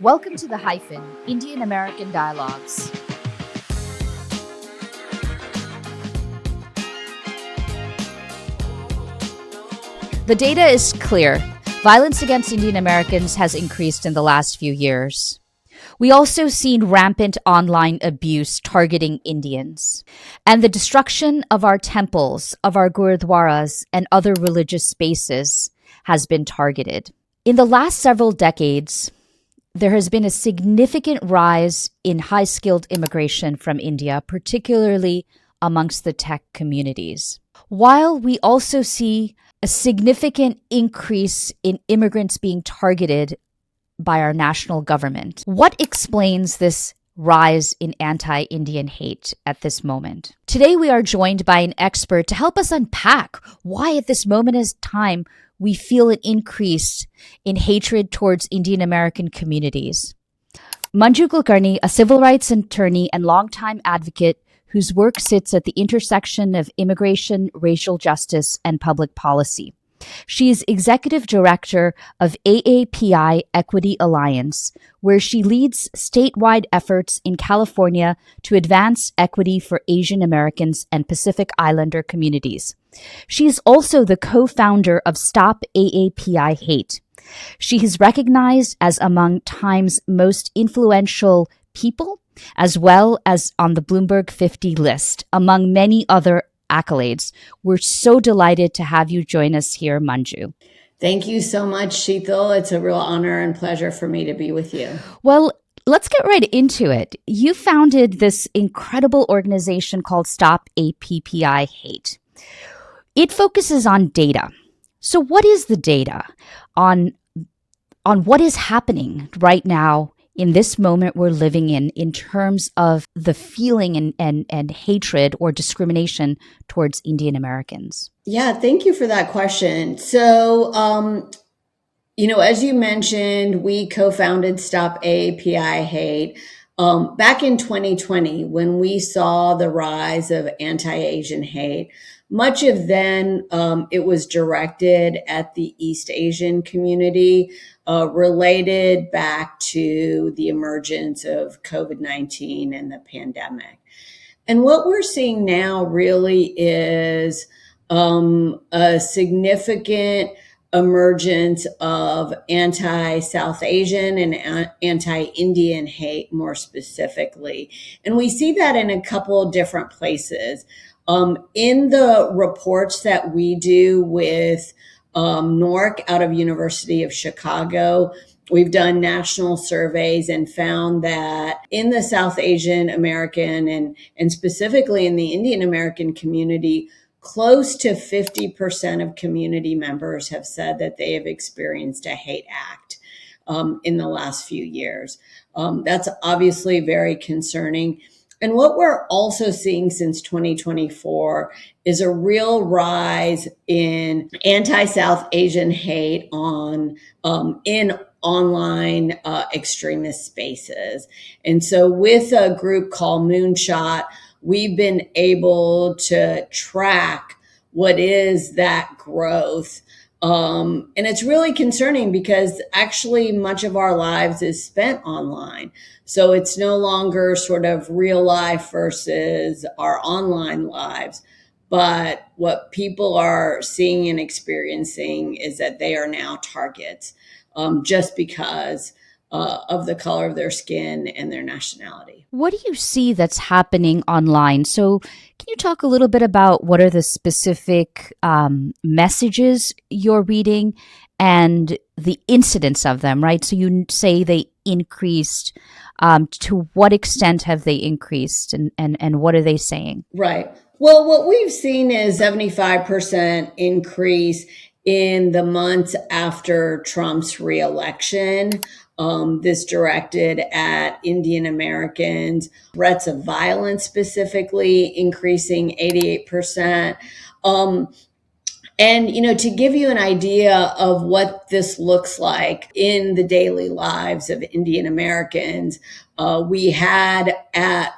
Welcome to the Hyphen, Indian American Dialogues. The data is clear. Violence against Indian Americans has increased in the last few years. We also seen rampant online abuse targeting Indians, and the destruction of our temples, of our gurdwaras, and other religious spaces has been targeted. In the last several decades, there has been a significant rise in high-skilled immigration from India, particularly amongst the tech communities. While we also see a significant increase in immigrants being targeted by our national government. What explains this rise in anti-Indian hate at this moment? Today, we are joined by an expert to help us unpack why at this moment in time we feel an increase in hatred towards Indian American communities. Manjusha Kulkarni, a civil rights attorney and longtime advocate whose work sits at the intersection of immigration, racial justice, and public policy. She is executive director of AAPI Equity Alliance, where she leads statewide efforts in California to advance equity for Asian Americans and Pacific Islander communities. She is also the co-founder of Stop AAPI Hate. She is recognized as among Time's most influential people, as well as on the Bloomberg 50 list, among many other accolades. We're so delighted to have you join us here, Manju. Thank you so much, Sheetal. It's a real honor and pleasure for me to be with you. Well, let's get right into it. You founded this incredible organization called Stop AAPI Hate. It focuses on data. So what is the data on what is happening right now in this moment we're living in terms of the feeling and hatred or discrimination towards Indian Americans? Yeah, thank you for that question. So, as you mentioned, we co-founded Stop AAPI Hate back in 2020 when we saw the rise of anti-Asian hate. Much of then, it was directed at the East Asian community, related back to the emergence of COVID-19 and the pandemic. And what we're seeing now really is a significant emergence of anti-South Asian and anti-Indian hate more specifically. And we see that in a couple of different places. In the reports that we do with NORC out of University of Chicago, we've done national surveys and found that in the South Asian American and specifically in the Indian American community, close to 50% of community members have said that they have experienced a hate act in the last few years. That's obviously very concerning. And what we're also seeing since 2024 is a real rise in anti-South Asian hate in online extremist spaces. And so with a group called Moonshot, we've been able to track what is that growth. And it's really concerning because actually much of our lives is spent online. So it's no longer sort of real life versus our online lives. But what people are seeing and experiencing is that they are now targets just because of the color of their skin and their nationality. What do you see that's happening online? So can you talk a little bit about what are the specific messages you're reading and the incidence of them, right? So you say they increased. To what extent have they increased and what are they saying? Right. Well, what we've seen is 75% increase in the months after Trump's reelection. This directed at Indian Americans, threats of violence specifically increasing 88%. And, to give you an idea of what this looks like in the daily lives of Indian Americans, we had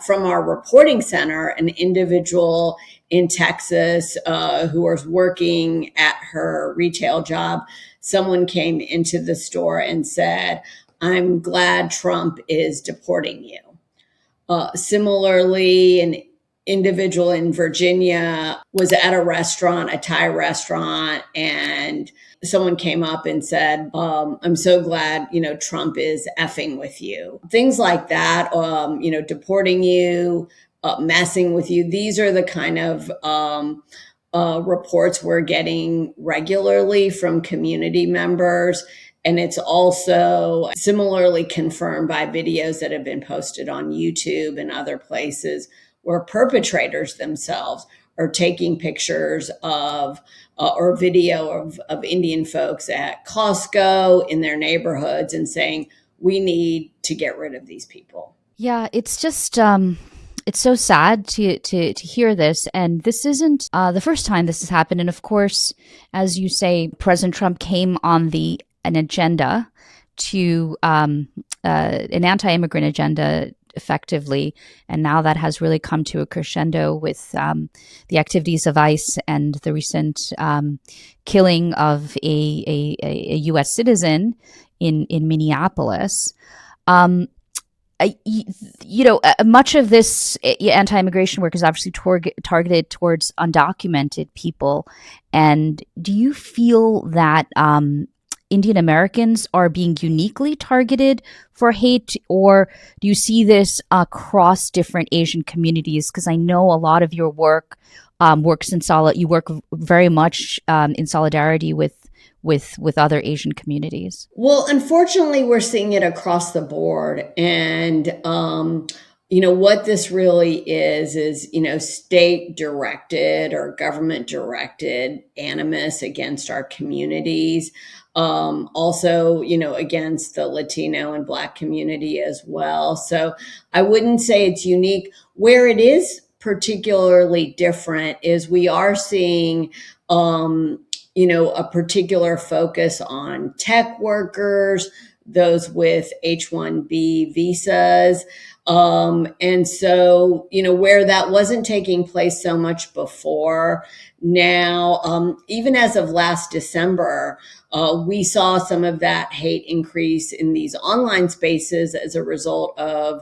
from our reporting center, an individual in Texas who was working at her retail job. Someone came into the store and said, I'm glad Trump is deporting you. Similarly, an individual in Virginia was at a restaurant, a Thai restaurant, and someone came up and said, I'm so glad, Trump is effing with you. Things like that, deporting you, messing with you. These are the kind of reports we're getting regularly from community members. And it's also similarly confirmed by videos that have been posted on YouTube and other places where perpetrators themselves are taking pictures of or video of Indian folks at Costco in their neighborhoods and saying, we need to get rid of these people. Yeah, it's just it's so sad to hear this, and this isn't the first time this has happened. And of course, as you say, President Trump came on an agenda to an anti-immigrant agenda effectively, and now that has really come to a crescendo with the activities of ICE and the recent killing of a U.S. citizen in Minneapolis. Much of this anti-immigration work is obviously targeted towards undocumented people. And do you feel that Indian Americans are being uniquely targeted for hate, or do you see this across different Asian communities? Because I know a lot of your work you work very much in solidarity with other Asian communities. Well, unfortunately, we're seeing it across the board. And, what this really is, state directed or government directed animus against our communities. Also, against the Latino and Black community as well. So I wouldn't say it's unique. Where it is particularly different is we are seeing, a particular focus on tech workers, those with H-1B visas. And so, where that wasn't taking place so much before, now, even as of last December, we saw some of that hate increase in these online spaces as a result of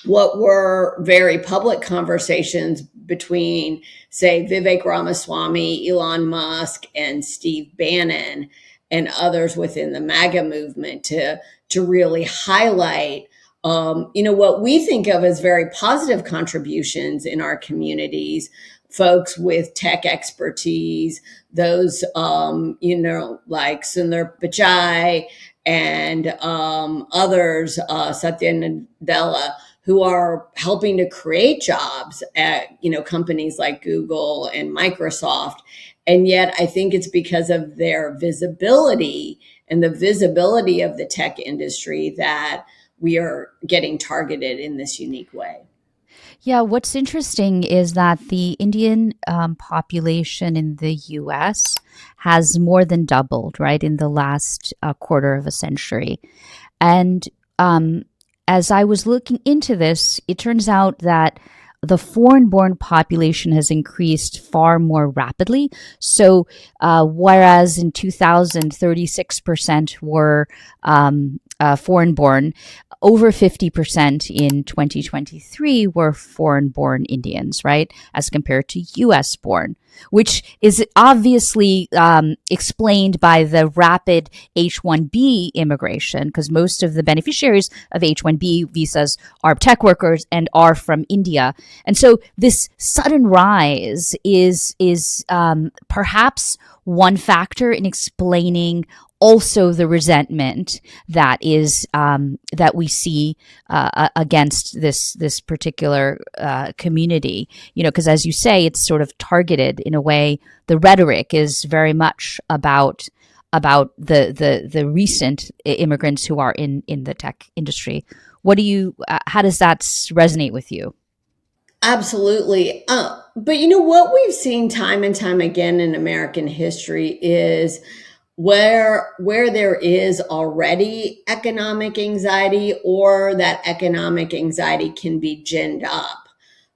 what were very public conversations between, say, Vivek Ramaswamy, Elon Musk, and Steve Bannon, and others within the MAGA movement to really highlight, what we think of as very positive contributions in our communities, folks with tech expertise, those, like Sundar Pichai and others, Satya Nadella, who are helping to create jobs at, companies like Google and Microsoft. And yet I think it's because of their visibility and the visibility of the tech industry that we are getting targeted in this unique way. Yeah, what's interesting is that the Indian population in the U.S. has more than doubled, right, in the last quarter of a century. And as I was looking into this, it turns out that the foreign-born population has increased far more rapidly. So whereas in 2000, 36% were foreign-born, over 50% in 2023 were foreign-born Indians, right, as compared to U.S.-born, which is obviously explained by the rapid H-1B immigration, because most of the beneficiaries of H-1B visas are tech workers and are from India. And so this sudden rise is perhaps one factor in explaining also the resentment that is that we see against this particular community, because as you say, it's sort of targeted in a way. The rhetoric is very much about the recent immigrants who are in the tech industry. How does that resonate with you? Absolutely. But what we've seen time and time again in American history is where there is already economic anxiety, or that economic anxiety can be ginned up.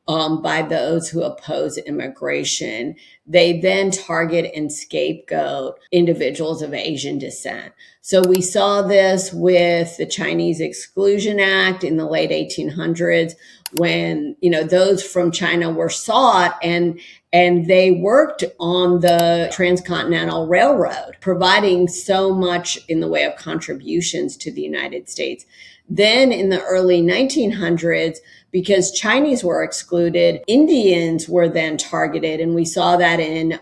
by those who oppose immigration. They then target and scapegoat individuals of Asian descent. So we saw this with the Chinese Exclusion Act in the late 1800s, when, you know, those from China were sought, and they worked on the transcontinental railroad, providing so much in the way of contributions to the United States. Then in the early 1900s, because Chinese were excluded, Indians were then targeted. And we saw that in,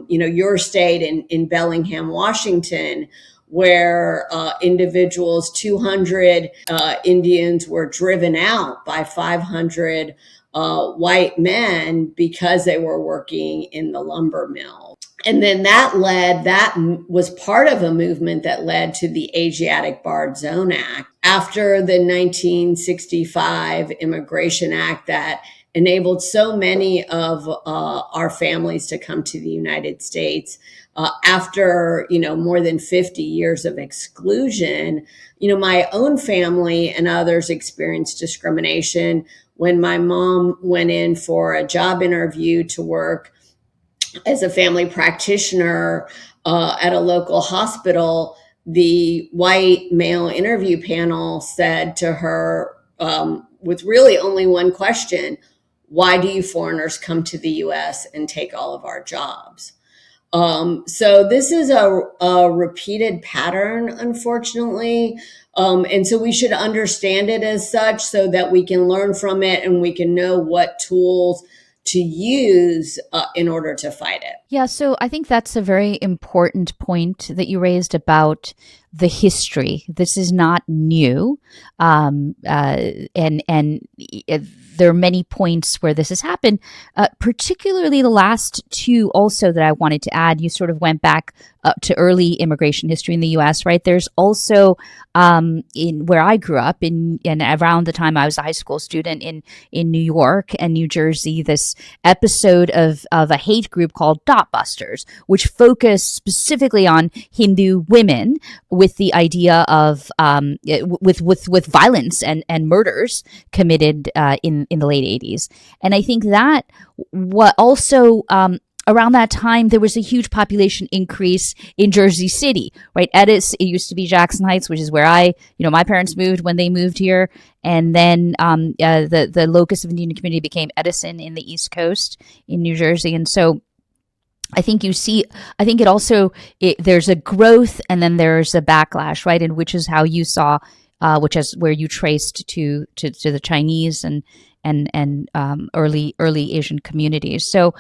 your state in Bellingham, Washington, where individuals, 200 Indians were driven out by 500 white men because they were working in the lumber mill. And then that was part of a movement that led to the Asiatic Barred Zone Act after the 1965 Immigration Act that enabled so many of our families to come to the United States. After, more than 50 years of exclusion, my own family and others experienced discrimination. When my mom went in for a job interview to work as a family practitioner at a local hospital, the white male interview panel said to her, with really only one question, "Why do you foreigners come to the U.S. and take all of our jobs?" So this is a repeated pattern, unfortunately. And so we should understand it as such so that we can learn from it and we can know what tools to use in order to fight it. Yeah, so I think that's a very important point that you raised about the history. This is not new, and there are many points where this has happened, particularly the last two also that I wanted to add. You sort of went back to early immigration history in the U.S., right? There's also, in where I grew up, and around the time I was a high school student in New York and New Jersey, this episode of a hate group called Dot Busters, which focused specifically on Hindu women with the idea of with violence and murders committed in the late 80s. And I think that what also around that time, there was a huge population increase in Jersey City, right? It used to be Jackson Heights, which is where my parents moved when they moved here. And then the locus of Indian community became Edison in the East Coast in New Jersey. And so I think there's a growth and then there's a backlash, right? And which is how you saw, which is where you traced to the Chinese and early Asian communities. So,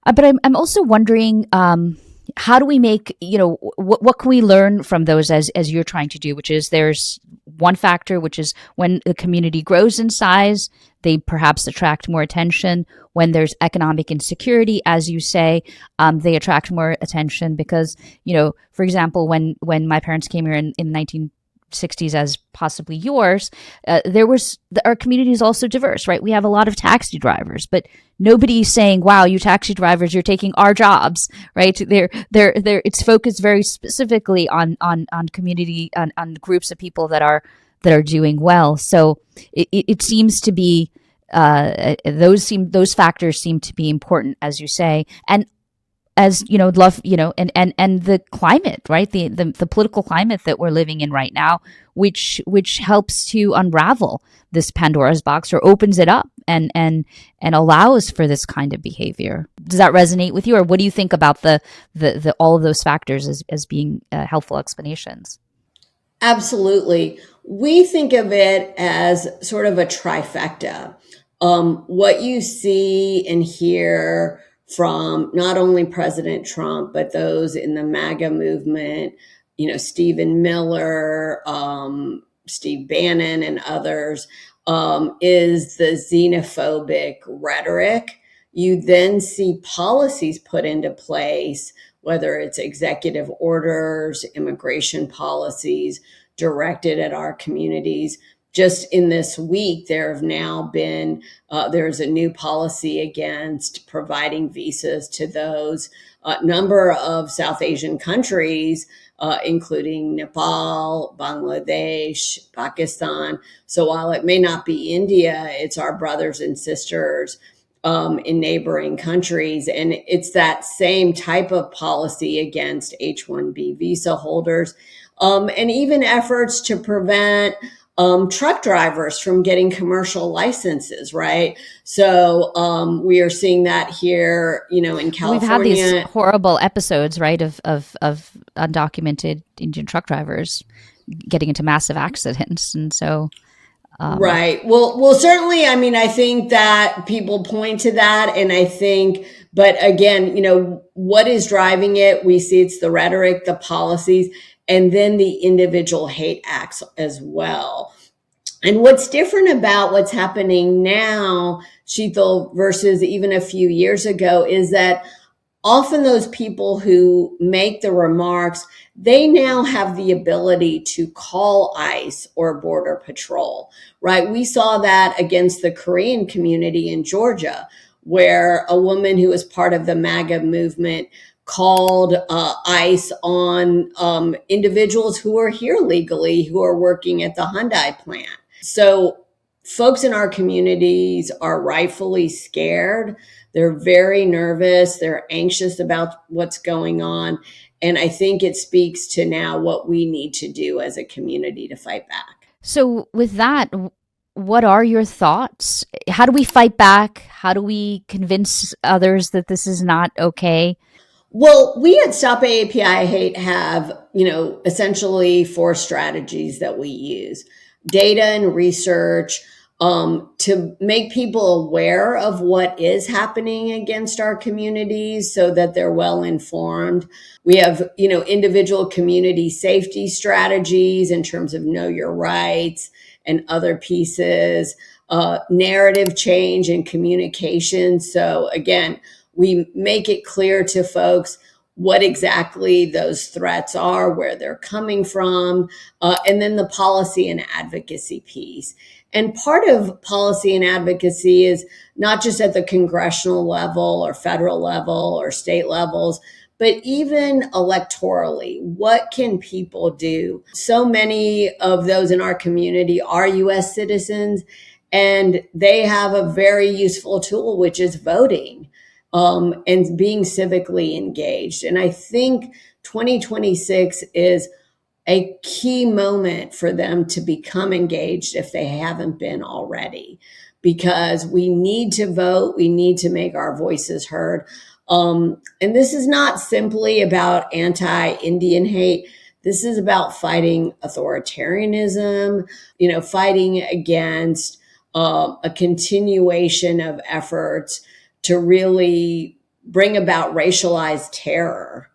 but I'm also wondering, how do we make, what can we learn from those as you're trying to do, which is there's one factor, which is when the community grows in size, they perhaps attract more attention. When there's economic insecurity, as you say, they attract more attention because, for example, when my parents came here in the 1960s, as possibly yours, our community is also diverse, right? We have a lot of taxi drivers, but nobody's saying, "Wow, you taxi drivers, you're taking our jobs," right? It's focused very specifically on community, on groups of people that are doing well. So it seems to be those factors seem to be important, as you say, and as and the climate, right? The political climate that we're living in right now, which helps to unravel this Pandora's box or opens it up and allows for this kind of behavior. Does that resonate with you, or what do you think about the all of those factors as being helpful explanations? Absolutely. We think of it as sort of a trifecta. What you see and hear from not only President Trump, but those in the MAGA movement, Stephen Miller, Steve Bannon, and others, is the xenophobic rhetoric. You then see policies put into place, whether it's executive orders, immigration policies directed at our communities just in this week, there have now been, there's a new policy against providing visas to those number of South Asian countries, including Nepal, Bangladesh, Pakistan. So while it may not be India, it's our brothers and sisters in neighboring countries. And it's that same type of policy against H-1B visa holders, and even efforts to prevent truck drivers from getting commercial licenses, right? So we are seeing that here, in California. We've had these horrible episodes, right, of undocumented Indian truck drivers getting into massive accidents, and so. Right. Well, certainly. I mean, I think that people point to that, and I think, but again, what is driving it? We see it's the rhetoric, the policies, and then the individual hate acts as well. And what's different about what's happening now, Sheetal, versus even a few years ago, is that often those people who make the remarks, they now have the ability to call ICE or Border Patrol, right? We saw that against the Korean community in Georgia, where a woman who was part of the MAGA movement called ICE on individuals who are here legally, who are working at the Hyundai plant. So folks in our communities are rightfully scared. They're very nervous. They're anxious about what's going on. And I think it speaks to now what we need to do as a community to fight back. So with that, what are your thoughts? How do we fight back? How do we convince others that this is not okay? Well, we at Stop AAPI Hate have, essentially 4 strategies that we use. Data and research, to make people aware of what is happening against our communities so that they're well informed. We have, individual community safety strategies in terms of know your rights and other pieces, narrative change and communication. So again, we make it clear to folks what exactly those threats are, where they're coming from, and then the policy and advocacy piece. And part of policy and advocacy is not just at the congressional level or federal level or state levels, but even electorally. What can people do? So many of those in our community are U.S. citizens, and they have a very useful tool, which is voting. And being civically engaged. And I think 2026 is a key moment for them to become engaged if they haven't been already, because we need to vote. We need to make our voices heard. And this is not simply about anti-Indian hate. This is about fighting authoritarianism, fighting against a continuation of efforts to really bring about racialized terror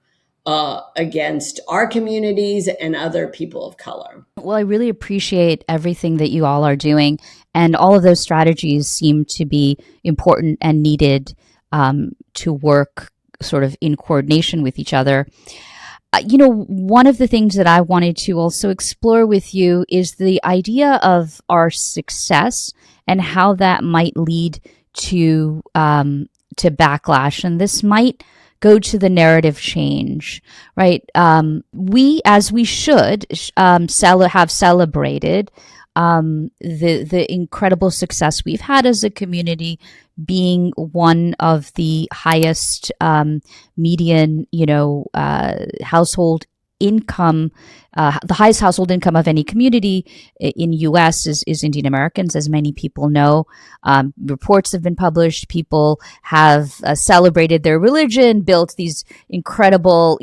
against our communities and other people of color. Well, I really appreciate everything that you all are doing. And all of those strategies seem to be important and needed to work sort of in coordination with each other. One of the things that I wanted to also explore with you is the idea of our success and how that might lead to backlash, and this might go to the narrative change, right? We, as we should, have celebrated the incredible success we've had as a community, being one of the highest median, household income, the highest household income of any community in U.S. is Indian Americans, as many people know. Reports have been published. People have celebrated their religion, built these incredible,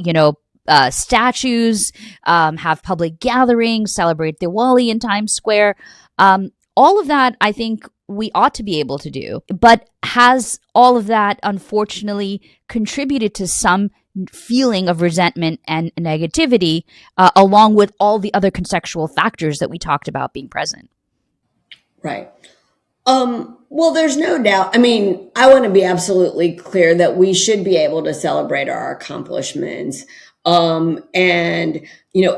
statues, have public gatherings, celebrate Diwali in Times Square. All of that, I think, we ought to be able to do. But has all of that, unfortunately, contributed to some feeling of resentment and negativity, along with all the other contextual factors that we talked about being present? Right. Well, there's no doubt. I mean, I want to be absolutely clear that we should be able to celebrate our accomplishments. And,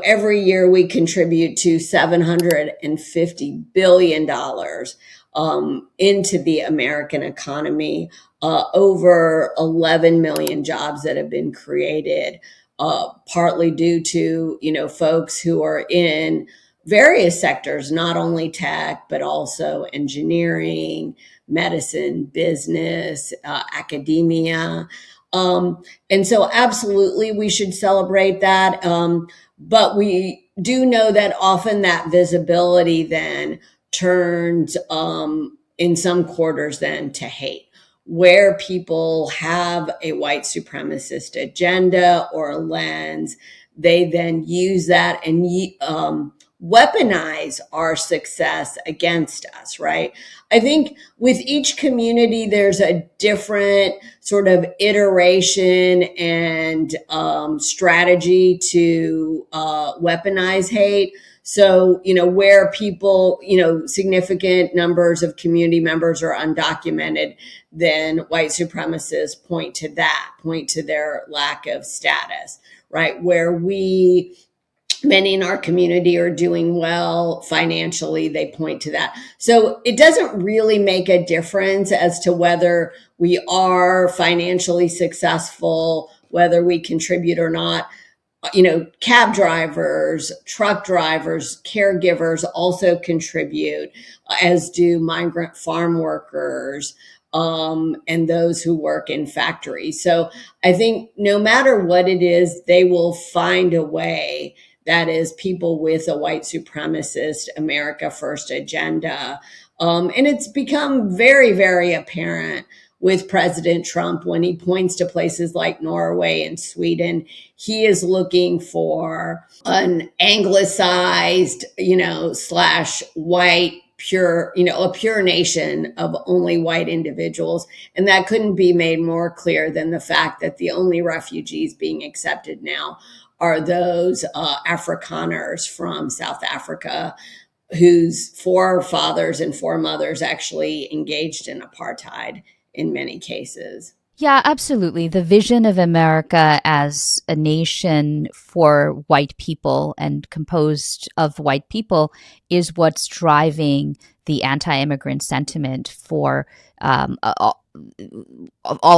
every year we contribute to $750 billion into the American economy, over 11 million jobs that have been created, partly due to, folks who are in various sectors, not only tech, but also engineering, medicine, business, academia. And so absolutely we should celebrate that. But we do know that often that visibility then turns, in some quarters then to hate, where people have a white supremacist agenda or a lens. They then use that and weaponize our success against us, right? I think with each community, there's a different sort of iteration and strategy to weaponize hate. So, where people, significant numbers of community members are undocumented, then white supremacists point to that, point to their lack of status, right? Where many in our community are doing well financially, they point to that. So it doesn't really make a difference as to whether we are financially successful, whether we contribute or not. Cab drivers, truck drivers, caregivers also contribute, as do migrant farm workers, and those who work in factories. So I think no matter what it is, they will find a way. That is, people with a white supremacist America First agenda. And it's become very, very apparent with President Trump when he points to places like Norway and Sweden. He is looking for an anglicized, slash white, pure, a pure nation of only white individuals. And that couldn't be made more clear than the fact that the only refugees being accepted now are those Afrikaners from South Africa, whose forefathers and foremothers actually engaged in apartheid in many cases. Yeah, absolutely. The vision of America as a nation for white people and composed of white people is what's driving the anti-immigrant sentiment for all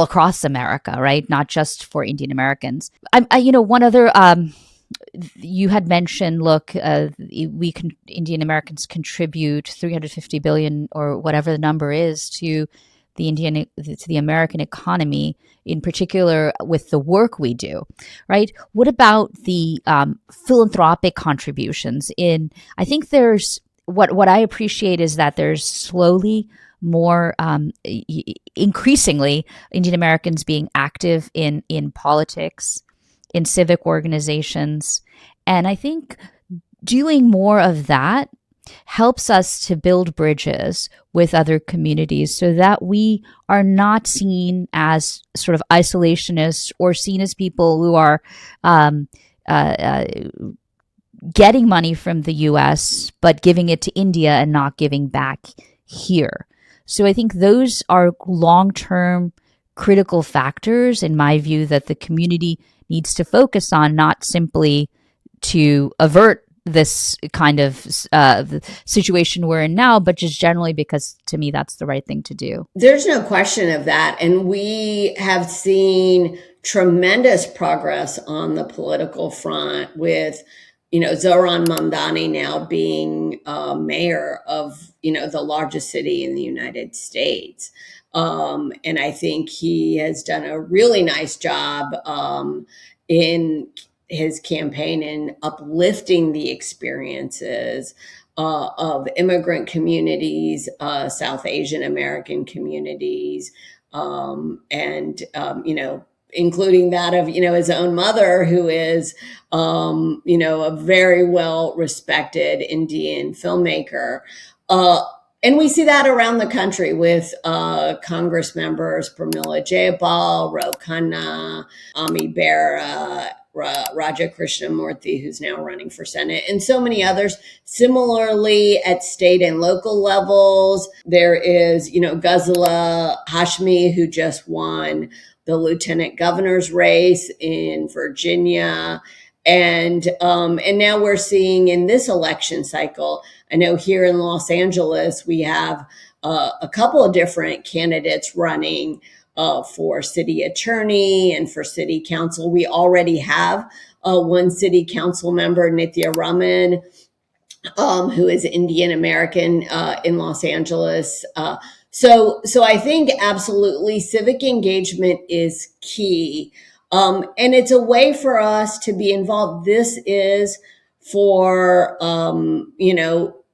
across America, right? Not just for Indian Americans. One other. You had mentioned, look, Indian Americans contribute 350 billion or whatever the number is to the American economy, in particular with the work we do, right? What about the philanthropic contributions? I think there's what I appreciate is that there's slowly more increasingly Indian Americans being active in politics, in civic organizations. And I think doing more of that helps us to build bridges with other communities so that we are not seen as sort of isolationists or seen as people who are getting money from the US, but giving it to India and not giving back here. So I think those are long-term critical factors, in my view, that the community needs to focus on, not simply to avert this kind of situation we're in now, but just generally because, to me, that's the right thing to do. There's no question of that. And we have seen tremendous progress on the political front with, Zohran Mamdani now being mayor of, the largest city in the United States. And I think he has done a really nice job in his campaign in uplifting the experiences of immigrant communities, South Asian American communities, and including that of his own mother, who is a very well respected Indian filmmaker. And we see that around the country with Congress members Pramila Jayapal, Ro Khanna, Ami Bera, Raja Krishnamurthy, who's now running for Senate, and so many others. Similarly, at state and local levels, there is, Ghazala Hashmi, who just won the lieutenant governor's race in Virginia. And now we're seeing in this election cycle, I know here in Los Angeles, we have a couple of different candidates running for city attorney and for city council. We already have one city council member, Nithya Raman, who is Indian American in Los Angeles. So I think absolutely civic engagement is key. And it's a way for us to be involved. This is for,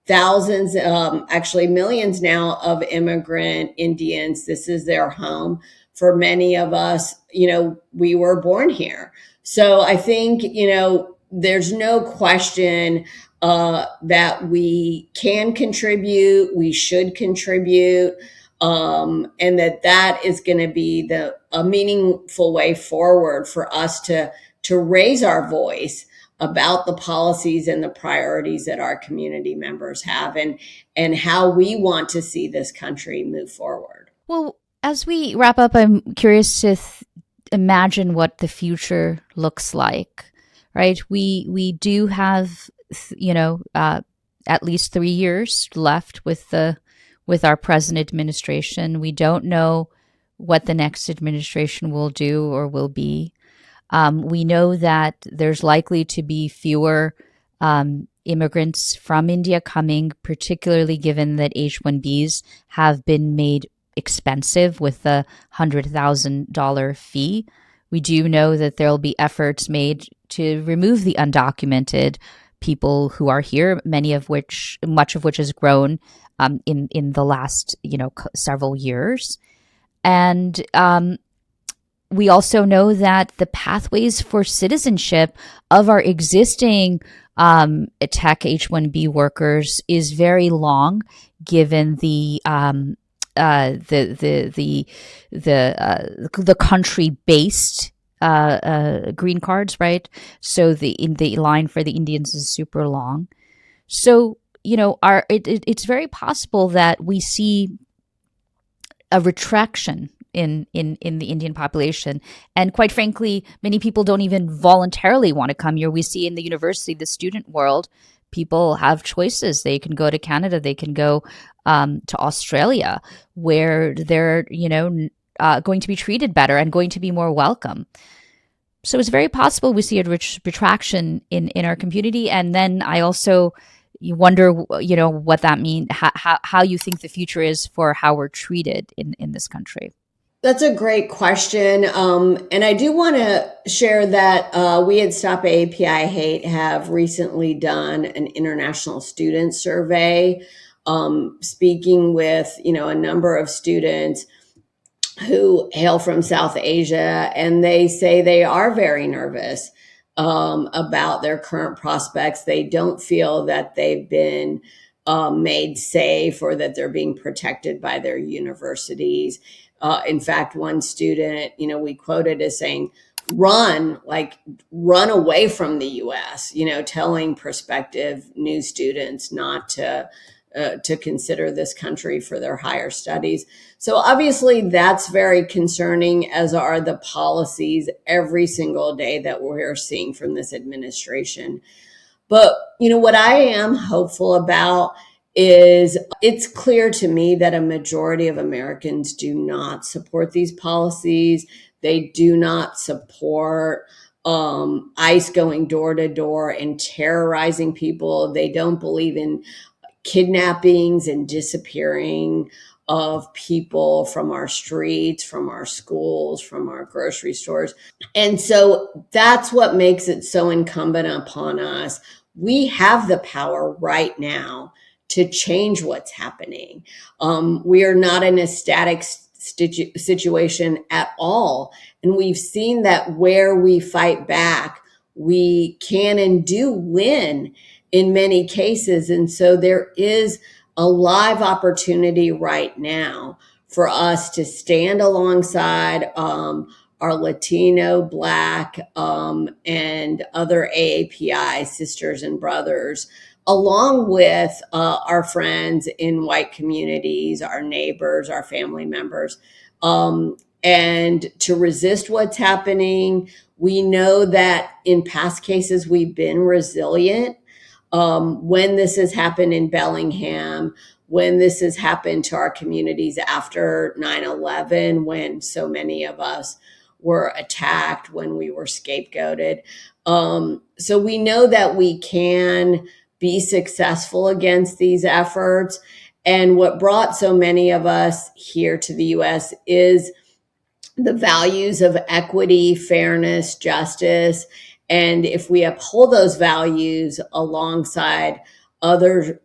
thousands, actually millions now of immigrant Indians. This is their home. For many of us, we were born here. So I think, there's no question that we can contribute, we should contribute, and that is going to be a meaningful way forward for us to raise our voice about the policies and the priorities that our community members have, and how we want to see this country move forward. Well, as we wrap up, I'm curious to imagine what the future looks like, right? We do have, at least 3 years left with our present administration. We don't know what the next administration will do or will be. We know that there's likely to be fewer immigrants from India coming, particularly given that H-1Bs have been made expensive with the $100,000 fee. We do know that there will be efforts made to remove the undocumented people who are here, much of which has grown in the last several years. And we also know that the pathways for citizenship of our existing tech H-1B workers is very long, given the country-based green cards, right? So the line for the Indians is super long. So it's very possible that we see a retraction in the Indian population. And quite frankly, many people don't even voluntarily want to come here. We see in the university, the student world, people have choices. They can go to Canada, they can go to Australia, where they're, going to be treated better and going to be more welcome. So it's very possible we see a retraction in our community. And then I also wonder, what that means, how you think the future is for how we're treated in this country. That's a great question. And I do want to share that we at Stop AAPI Hate have recently done an international student survey, speaking with, a number of students who hail from South Asia, and they say they are very nervous about their current prospects. They don't feel that they've been made safe or that they're being protected by their universities. In fact, one student, we quoted as saying, run away from the US, telling prospective new students not to consider this country for their higher studies. So obviously that's very concerning, as are the policies every single day that we're seeing from this administration. But, what I am hopeful about is it's clear to me that a majority of Americans do not support these policies. They do not support ICE going door to door and terrorizing people. They don't believe in kidnappings and disappearing of people from our streets, from our schools, from our grocery stores. And so that's what makes it so incumbent upon us. We have the power right now to change what's happening. We are not in a static situation at all. And we've seen that where we fight back, we can and do win in many cases. And so there is a live opportunity right now for us to stand alongside our Latino, Black, and other AAPI sisters and brothers, along with our friends in white communities, our neighbors, our family members, and to resist what's happening. We know that in past cases, we've been resilient. When this has happened in Bellingham, when this has happened to our communities after 9/11, when so many of us were attacked, when we were scapegoated. So we know that we can be successful against these efforts. And what brought so many of us here to the US is the values of equity, fairness, justice. And if we uphold those values alongside other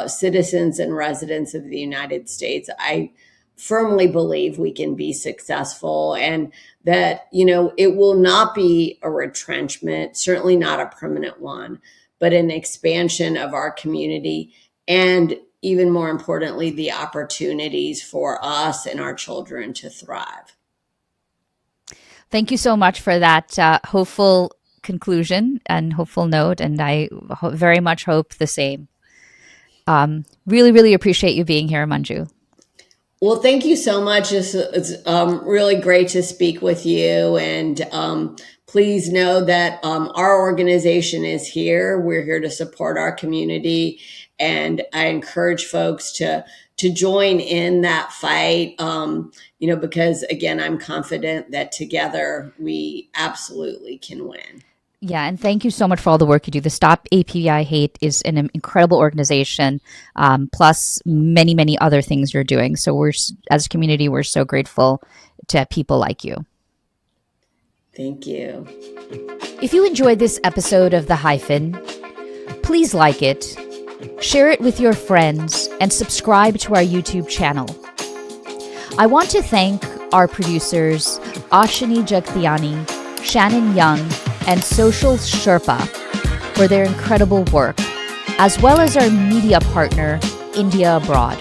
citizens and residents of the United States, I firmly believe we can be successful, and that, it will not be a retrenchment, certainly not a permanent one, but an expansion of our community, and even more importantly, the opportunities for us and our children to thrive. Thank you so much for that hopeful conclusion and hopeful note, and I very much hope the same. Really, really appreciate you being here, Manju. Well, thank you so much. It's really great to speak with you. And please know that our organization is here. We're here to support our community. And I encourage folks to join in that fight, because, again, I'm confident that together we absolutely can win. Yeah, and thank you so much for all the work you do. The Stop AAPI Hate is an incredible organization, plus many, many other things you're doing. So as a community, we're so grateful to people like you. Thank you. If you enjoyed this episode of The Hyphen, please like it, share it with your friends, and subscribe to our YouTube channel. I want to thank our producers, Ashini Jagtiani, Shannon Young, and Social Sherpa for their incredible work, as well as our media partner, India Abroad.